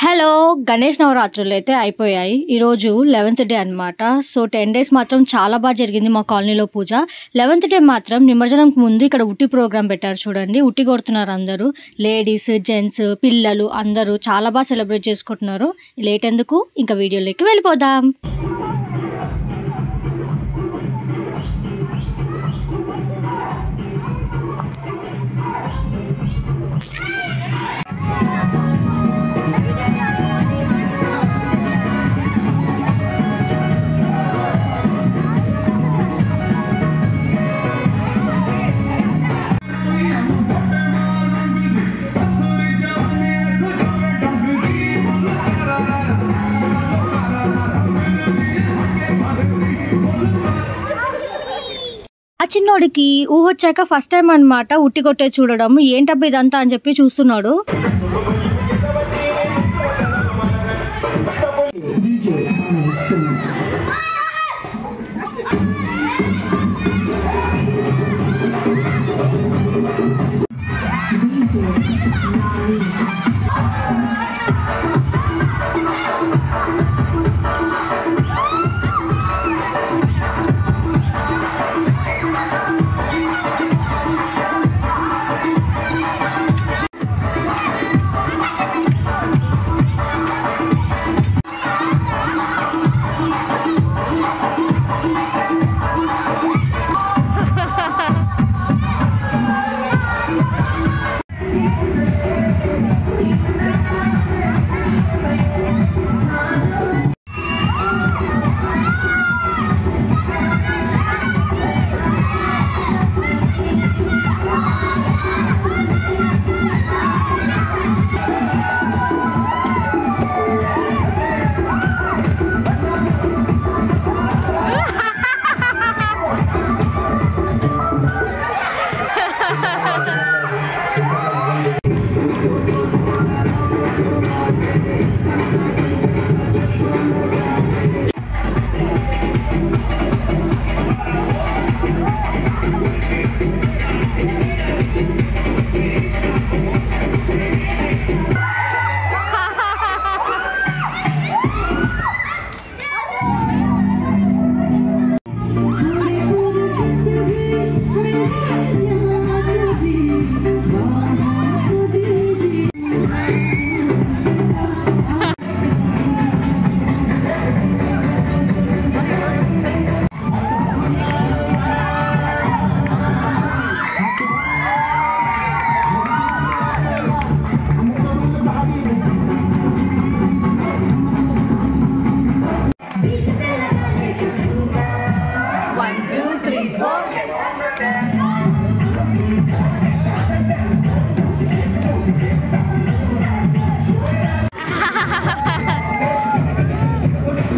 Hello Ganesh నవరాత్రులు అయితే అయిపోయాయి. ఈరోజు 11th డే అనమాట. సో 10 days మాత్రం చాలా బాగా జరిగింది మా కాలనీలో పూజ. 11th డే మాత్రం నిమజ్జనంకి ముందు ఇక్కడ ఉట్టి ప్రోగ్రామ్ పెట్టారు చూడండి. ఉట్టి కొడుతున్నారు అందరూ, లేడీస్ జెంట్స్ పిల్లలు అందరూ చాలా బాగా సెలబ్రేట్ చేసుకుంటున్నారు. లేట్ ఎందుకు, ఇంకా వీడియోలోకి వెళ్ళిపోదాం. ఆ చిన్నోడికి ఊహొచ్చాక ఫస్ట్ టైం అనమాట ఉట్టి కొట్టే చూడడం. ఏంటబ్బా ఇదంతా అని చెప్పి చూస్తున్నాడు.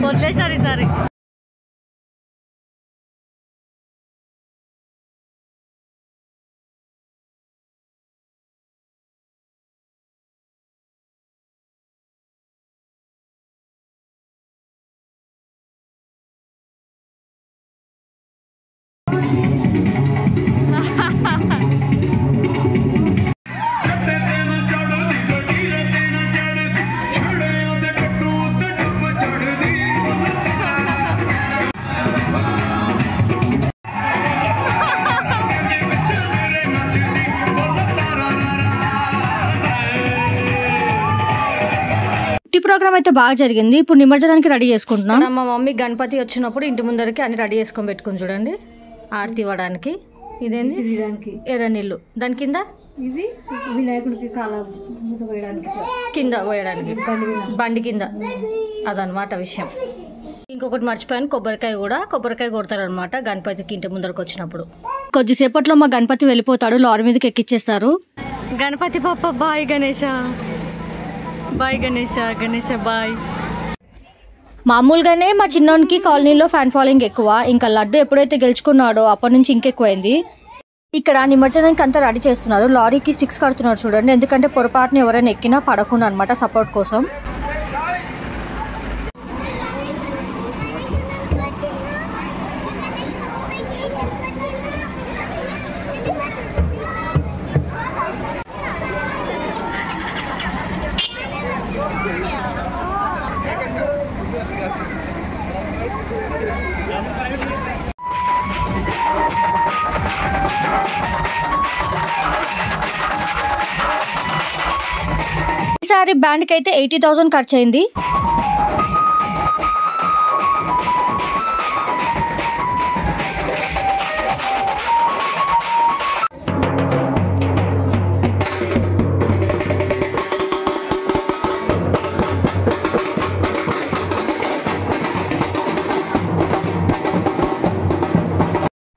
వదిలేసారు ఈసారి. ప్రోగ్రామ్ అయితే బాగా జరిగింది. ఇప్పుడు నిమజ్జనానికి రెడీ చేసుకుంటున్నాం. మా మమ్మీ గణపతి వచ్చినప్పుడు ఇంటి ముందరికి అన్ని రెడీ చేసుకొని పెట్టుకుని చూడండి, ఆరతి ఇవ్వడానికి. ఇదేంటి ఎర్ర నీళ్ళు, దాని కింద ఇది వినాయకుడికి కింద పోయడానికి బండి కింద, అదనమాట విషయం. ఇంకొకటి మర్చిపోయాను, కొబ్బరికాయ కొడతారనమాట గణపతికి ఇంటి ముందరకు వచ్చినప్పుడు. కొద్దిసేపట్లో మా గణపతి వెళ్ళిపోతాడు, లారీ మీదకి ఎక్కిచ్చేస్తారు. గణపతి పాప bye Ganesha, bye Ganesha, Ganesha bye. మామూలుగానే మా చిన్నోనికి కాలనీలో ఫ్యాన్ ఫాలోయింగ్ ఎక్కువ. ఇంకా లడ్డు ఎప్పుడైతే గెలుచుకున్నాడో అప్పటి నుంచి ఇంకెక్కువైంది. ఇక్కడ నిమజ్జనానికి అంతా రెడీ చేస్తున్నారు. లారీకి స్టిక్స్ కడుతున్నారు చూడండి, ఎందుకంటే పొరపాటున ఎవరైనా ఎక్కినా పడకుండా అనమాట, సపోర్ట్ కోసం. Yeah. ఈసారి బ్యాండ్కి అయితే 80,000 ఖర్చు అయింది.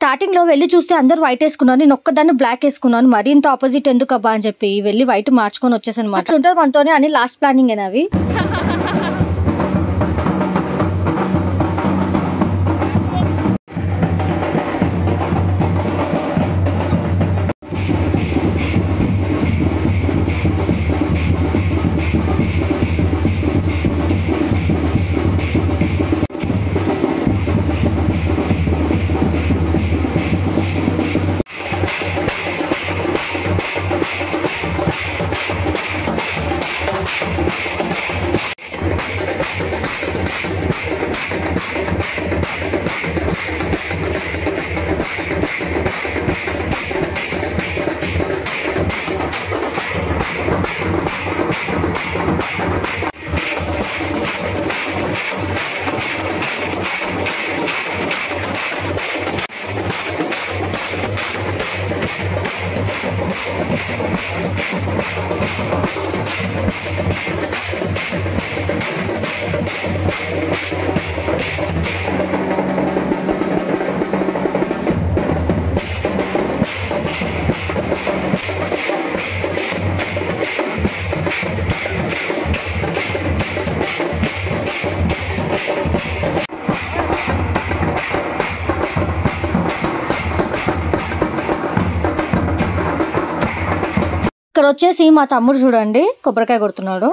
స్టార్టింగ్ లో వెళ్ళి చూస్తే అందరు వైట్ వేసుకున్నారు, నేను ఒక్కదాన్ని బ్లాక్ వేసుకున్నాను. మరి ఇంత ఆపోజిట్ ఎందుకు అబ్బా అని చెప్పి వెళ్ళి వైట్ మార్చుకొని వచ్చేసాను అనమాట. ఉంటుంది మనతోనే అని లాస్ట్ ప్లానింగ్ అవి. ఇక్కడ వచ్చేసి మా తమ్ముడు చూడండి కొబ్బరికాయ కొడుతున్నాడు.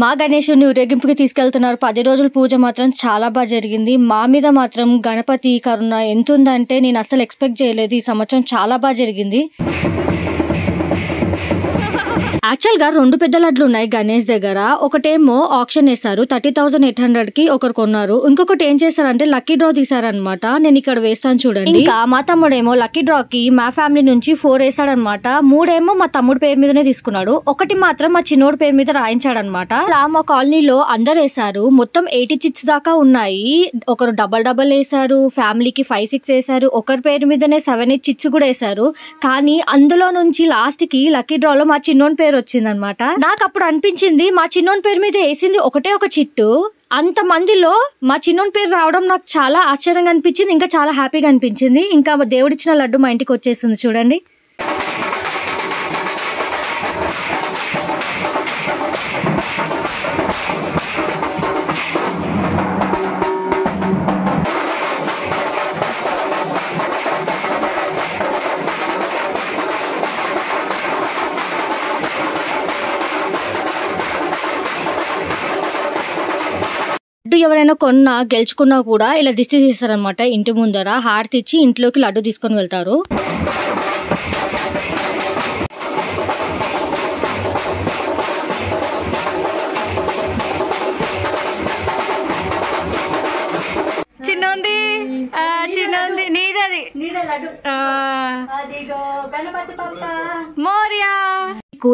మా గణేశుని ఊరేగింపుకి తీసుకెళ్తున్నారు. 10 రోజుల పూజ మాత్రం చాలా బాగా జరిగింది. మా మీద మాత్రం గణపతి కరుణ ఎంత ఉందంటే నేను అసలు ఎక్స్పెక్ట్ చేయలేదు. ఈ సంవత్సరం చాలా బాగా జరిగింది. యాక్చువల్ గా 2 పెద్ద లడ్లు ఉన్నాయి గణేష్ దగ్గర. ఒకటేమో ఆప్షన్ వేశారు 30,800 కి ఒకరు కొన్నారు. ఇంకొకటి ఏం చేశారంటే లక్కీ డ్రా తీసారనమాట. నేను ఇక్కడ వేస్తాను చూడండి. ఇంకా మా తమ్ముడేమో లక్కీ డ్రా కి మా ఫ్యామిలీ నుంచి 4 వేసాడనమాట. 3 మా తమ్ముడు పేరు మీదనే తీసుకున్నాడు. ఒకటి మాత్రం మా చిన్నోడు పేరు మీద రాయించాడనమాట. అలా మా కాలనీలో అందరు వేశారు. మొత్తం 80 చిట్స్ దాకా ఉన్నాయి. ఒకరు డబల్ వేశారు, ఫ్యామిలీకి 5-6 వేశారు, ఒకరి పేరు మీదనే 7-8 చిట్స్ కూడా వేశారు. కానీ అందులో నుంచి లాస్ట్ కి లక్కీ డ్రాలో మా చిన్నోని పేరు వచ్చిందనమాట. నాకు అప్పుడు అనిపించింది మా చిన్నోని పేరు మీద వేసింది ఒకటే ఒక చిట్టు, అంత మందిలో మా చిన్నోని పేరు రావడం నాకు చాలా ఆశ్చర్యంగా అనిపించింది. ఇంకా చాలా హ్యాపీగా అనిపించింది. ఇంకా దేవుడిచ్చిన లడ్డు మా ఇంటికి వచ్చేసింది చూడండి. ఎవరైనా కొన్నా గెలుచుకున్నా కూడా ఇలా దిష్టి తీస్తారనమాట. ఇంటి ముందర హారతి ఇచ్చి ఇంట్లోకి లడ్డు తీసుకొని వెళ్తారు. చిన్నది చిన్నది నీదది మోరియా.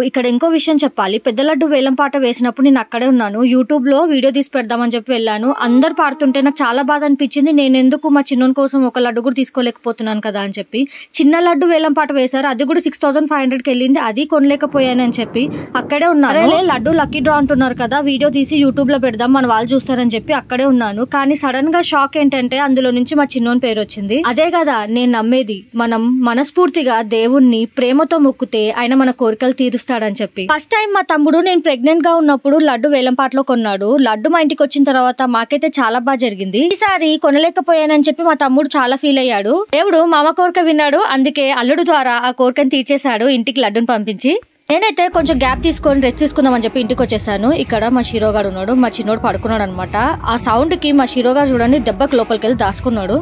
ఇక్కడ ఇంకో విషయం చెప్పాలి. పెద్ద లడ్డు వేలం పాట వేసినప్పుడు నేను అక్కడే ఉన్నాను. యూట్యూబ్ లో వీడియో తీసి పెడదామని చెప్పి వెళ్ళాను. అందరు పాడుతుంటే నాకు చాలా బాధ అనిపించింది. నేను ఎందుకు మా చిన్నోని కోసం ఒక లడ్డు కూడా తీసుకోలేకపోతున్నాను కదా అని చెప్పి చిన్న లడ్డు వేలం పాట వేశారు. అది కూడా 6,500కి వెళ్ళింది. అది కొనలేకపోయాను అని చెప్పి అక్కడే ఉన్నాను. లడ్డు లక్కీ డ్రా అంటున్నారు కదా, వీడియో తీసి యూట్యూబ్ లో పెడదాం మన వాళ్ళు చూస్తారని చెప్పి అక్కడే ఉన్నాను. కానీ సడన్ గా షాక్ ఏంటంటే అందులో నుంచి మా చిన్నోని పేరు వచ్చింది. అదే కదా నేను నమ్మేది. మనం మనస్ఫూర్తిగా దేవుణ్ణి ప్రేమతో మొక్కుతే ఆయన మన కోరికలు తీరుస్తారు. పిలుస్తాడని చెప్పి. ఫస్ట్ టైం మా తమ్ముడు నేను ప్రెగ్నెంట్ గా ఉన్నప్పుడు లడ్డు వేలంపాట్లో కొన్నాడు. లడ్డు మా ఇంటికి వచ్చిన తర్వాత మాకైతే చాలా బాగా జరిగింది. ఈసారి కొనలేకపోయానని చెప్పి మా తమ్ముడు చాలా ఫీల్ అయ్యాడు. దేవుడు మామ కోరిక విన్నాడు, అందుకే అల్లుడు ద్వారా ఆ కోరికను తీర్చేశాడు, ఇంటికి లడ్డును పంపించి. నేనైతే కొంచెం గ్యాప్ తీసుకొని రెస్ట్ తీసుకుందామని చెప్పి ఇంటికి వచ్చేసాను. ఇక్కడ మా షీరోగాడు ఉన్నాడు, మా చిన్నోడు పడుకున్నాడు అనమాట. ఆ సౌండ్ కి మా షీరోగాడు చూడండి దెబ్బకి లోపలికి వెళ్ళి దాచుకున్నాడు.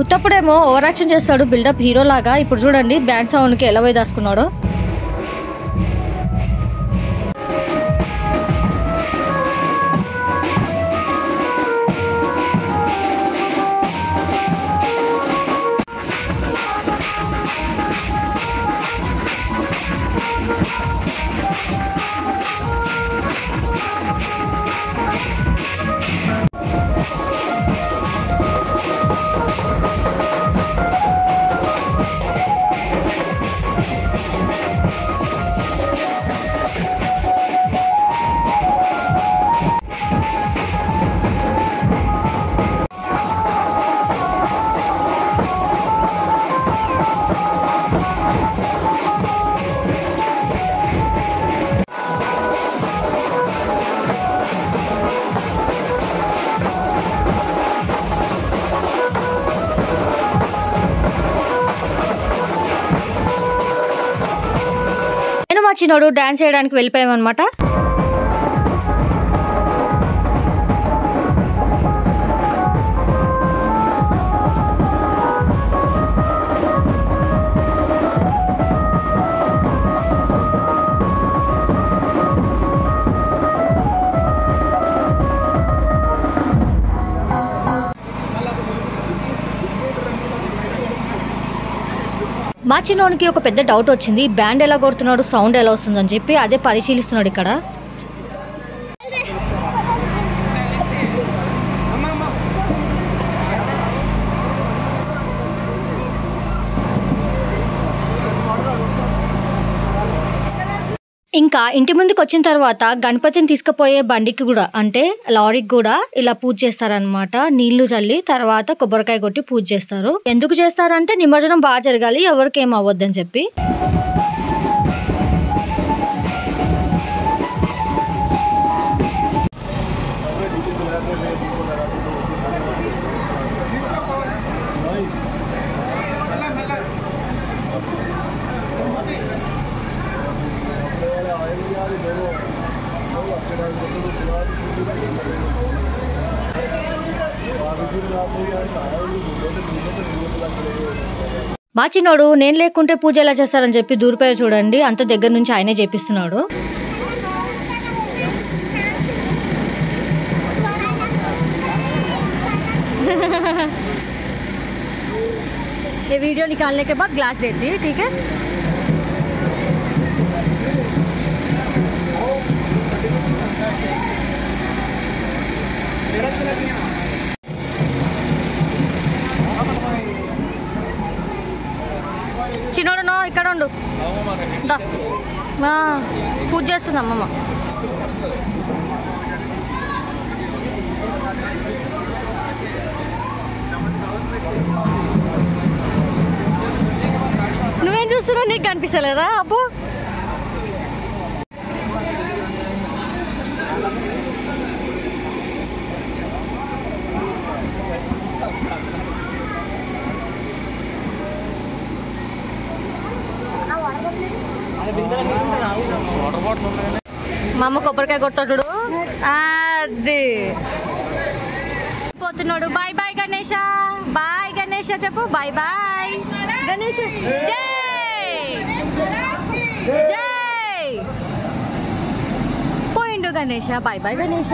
ఉత్తప్పుడేమో ఓవర్ యాక్షన్ చేస్తాడు బిల్డప్ హీరో లాగా. ఇప్పుడు చూడండి బ్యాండ్ సౌండ్ కి ఎలా పోయి దాచుకున్నాడు. మా చిన్నోడు డాన్స్ చేయడానికి వెళ్ళిపోయామన్నమాట. మా చిన్నోనికి ఒక పెద్ద డౌట్ వచ్చింది, బ్యాండ్ ఎలా కొడుతున్నాడు, సౌండ్ ఎలా వస్తుందని చెప్పి అదే పరిశీలిస్తున్నాడు ఇక్కడ. ఇంకా ఇంటి ముందుకు వచ్చిన తర్వాత గణపతిని తీసుకుపోయే బండికి కూడా అంటే లారీకి కూడా ఇలా పూజ చేస్తారనమాట. నీళ్లు చల్లి తర్వాత కొబ్బరికాయ కొట్టి పూజ చేస్తారు. ఎందుకు చేస్తారంటే నిమజ్జనం బాగా జరగాలి, ఎవరికి ఏం అవ్వద్దని చెప్పి. మా చిన్నోడు నేను లేకుంటే పూజ ఎలా చేస్తారని చెప్పి దూరిపోయి చూడండి, అంత దగ్గర నుంచి ఆయనే చేపిస్తున్నాడు. ये वीडियो निकालने के बाद ग्लास देती है, ठीक है। చిన్నోడు నో ఇక్కడ ఉండు, పూజ చేస్తుంది అమ్మమ్మ. నువ్వేం చూస్తున్నావు, నీకు కనిపిస్తలేదా అబ్బో? మా అమ్మ కొబ్బరికాయ కొట్టాడు, అది పోతున్నాడు. Bye bye Ganesha, bye Ganesha చెప్పు, బాయ్ బాయ్ గణేష. జై జై పోయిండు గణేష, బాయ్ బాయ్ గణేష.